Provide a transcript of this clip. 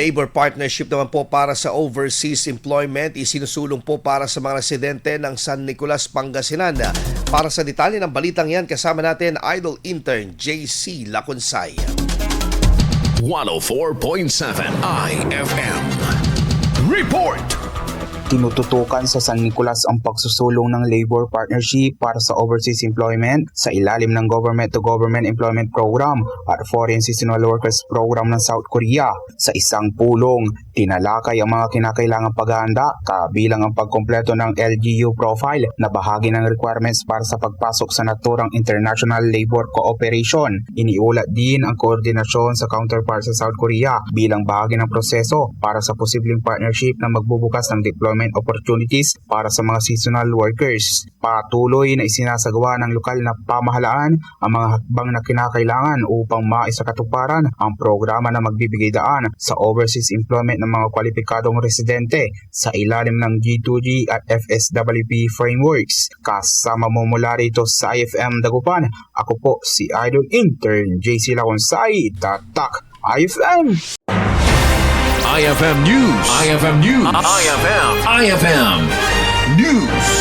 Labor partnership naman po para sa overseas employment, isinusulong po para sa mga residente ng San Nicolas, Pangasinan. Para sa detalye ng balitang yan, kasama natin Idol Intern JC Lacunsay. 104.7 IFM Report. Tinututukan sa San Nicolas ang pagsusulong ng labor partnership para sa overseas employment sa ilalim ng government-to-government employment program at foreign seasonal workers program ng South Korea. Sa isang pulong, tinalakay ang mga kinakailangang paghahanda kabilang ang pagkompleto ng LGU profile na bahagi ng requirements para sa pagpasok sa naturang international labor cooperation. Iniulat din ang koordinasyon sa counterpart sa South Korea bilang bahagi ng proseso para sa posibleng partnership na magbubukas ng deployment opportunities para sa mga seasonal workers. Patuloy na isinasagawa ng lokal na pamahalaan ang mga hakbang na kinakailangan upang maisakatuparan ang programa na magbibigay daan sa overseas employment ng mga kwalipikadong residente sa ilalim ng G2G at FSWP frameworks. Kasama mo mula rito sa IFM Dagupan, ako po si Idol Intern JC Lacunsay, Tatak IFM! IFM News. IFM News. IFM News.